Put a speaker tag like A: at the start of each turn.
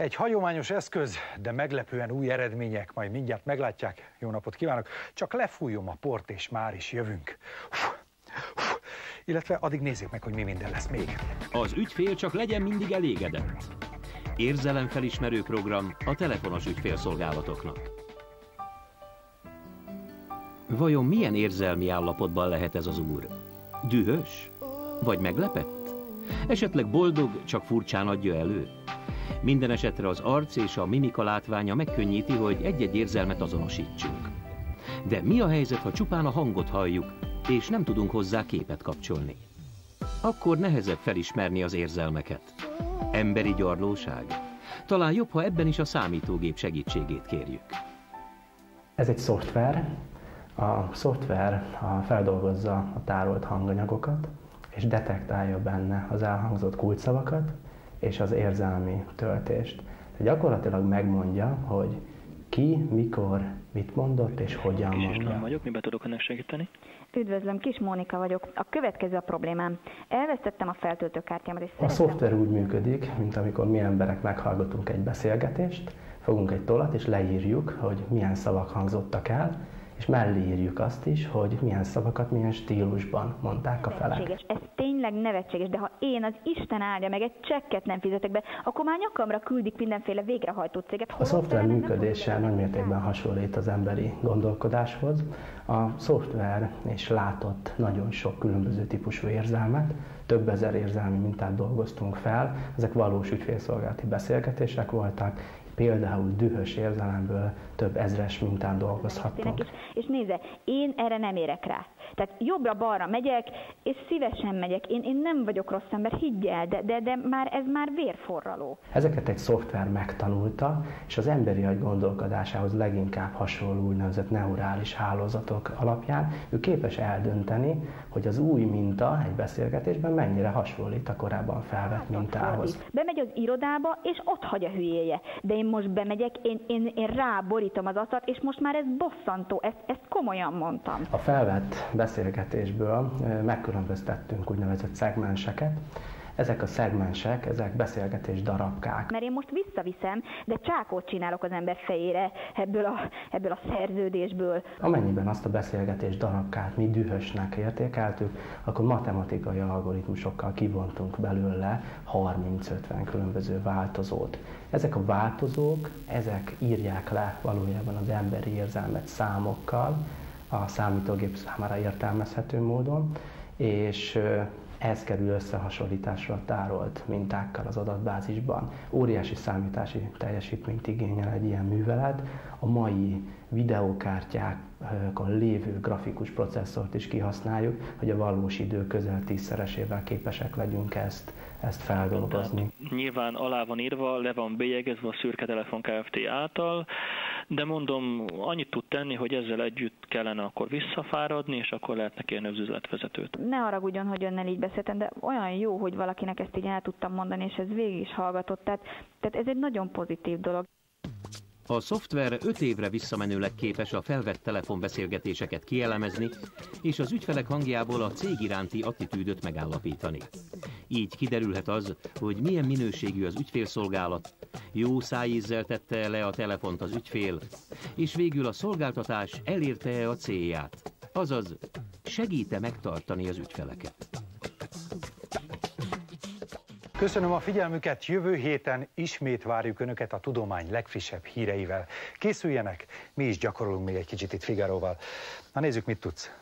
A: Egy hagyományos eszköz, de meglepően új eredmények, majd mindjárt meglátják. Jó napot kívánok! Csak lefújom a port, és már is jövünk. Illetve addig nézzék meg, hogy mi minden lesz még.
B: Az ügyfél csak legyen mindig elégedett. Érzelemfelismerő program a telefonos ügyfélszolgálatoknak. Vajon milyen érzelmi állapotban lehet ez az úr? Dühös? Vagy meglepett? Esetleg boldog, csak furcsán adja elő? Minden esetre az arc és a mimika látványa megkönnyíti, hogy egy-egy érzelmet azonosítsunk. De mi a helyzet, ha csupán a hangot halljuk, és nem tudunk hozzá képet kapcsolni? Akkor nehezebb felismerni az érzelmeket. Emberi gyarlóság? Talán jobb, ha ebben is a számítógép segítségét kérjük.
C: Ez egy szoftver. A szoftver feldolgozza a tárolt hanganyagokat, és detektálja benne az elhangzott kulcsszavakat és az érzelmi töltést. Gyakorlatilag megmondja, hogy ki, mikor, mit mondott és hogyan mondja.
D: Vagyok, miben tudok önnek segíteni?
E: Üdvözlöm, Kis Mónika vagyok. A következő a problémám. Elvesztettem a feltöltőkártyámat, és
C: A szoftver úgy működik, mint amikor mi emberek meghallgatunk egy beszélgetést, fogunk egy tollat és leírjuk, hogy milyen szavak hangzottak el, és mellé írjuk azt is, hogy milyen szavakat, milyen stílusban mondták a felek.
E: Ez tényleg nevetséges, de ha én, az Isten áldja meg, egy csekket nem fizetek be, akkor már nyakamra küldik mindenféle végrehajtó céget.
C: A szoftver működése nagymértékben hasonlít az emberi gondolkodáshoz. A szoftver és látott nagyon sok különböző típusú érzelmet, több ezer érzelmi mintát dolgoztunk fel, ezek valós ügyfélszolgálati beszélgetések voltak, például dühös érzelemből több ezres mintán dolgozhattunk.
E: És nézze, én erre nem érek rá. Tehát jobbra-balra megyek, és szívesen megyek. Én nem vagyok rossz ember, higgy el, de ez már vérforraló.
C: Ezeket egy szoftver megtanulta, és az emberi agy gondolkodásához leginkább hasonló úgynevezett neurális hálózatok alapján ő képes eldönteni, hogy az új minta egy beszélgetésben mennyire hasonlít a korábban felvett mintához.
E: Bemegy az irodába, és ott hagy a hülyéje. De én most bemegyek, én ráborítom az asztalt, és most már ez bosszantó, ezt komolyan mondtam.
C: A felvett beszélgetésből megkülönböztettünk úgynevezett szegmenseket. Ezek a szegmensek, ezek beszélgetés darabkák.
E: Mert én most visszaviszem, de csákót csinálok az ember fejére ebből a szerződésből.
C: Amennyiben azt a beszélgetés darabkát mi dühösnek értékeltük, akkor matematikai algoritmusokkal kivontunk belőle 30-50 különböző változót. Ezek a változók, ezek írják le valójában az emberi érzelmet számokkal, a számítógép számára értelmezhető módon, és ez kerül összehasonlításra tárolt mintákkal az adatbázisban. Óriási számítási teljesítményt igényel egy ilyen művelet. A mai videókártyákon lévő grafikus processzort is kihasználjuk, hogy a valós idő közel 10-szeresével képesek legyünk ezt feldolgozni.
D: Nyilván alá van írva, le van bélyegezve a Szürke Telefon Kft. Által, de mondom, annyit tud tenni, hogy ezzel együtt kellene akkor visszafáradni, és akkor lehetne kérni az üzletvezetőt.
E: Ne haragudjon, hogy önnel így beszéltem, de olyan jó, hogy valakinek ezt így el tudtam mondani, és ez végig is hallgatott, tehát ez egy nagyon pozitív dolog.
B: A szoftver 5 évre visszamenőleg képes a felvett telefonbeszélgetéseket kielemezni, és az ügyfelek hangjából a cég iránti attitűdöt megállapítani. Így kiderülhet az, hogy milyen minőségű az ügyfélszolgálat, jó szájízzel tette le a telefont az ügyfél, és végül a szolgáltatás elérte-e a célját, azaz segít-e megtartani az ügyfeleket.
A: Köszönöm a figyelmüket, jövő héten ismét várjuk Önöket a tudomány legfrissebb híreivel. Készüljenek, mi is gyakorolunk még egy kicsit itt Figaróval. Na nézzük, mit tudsz.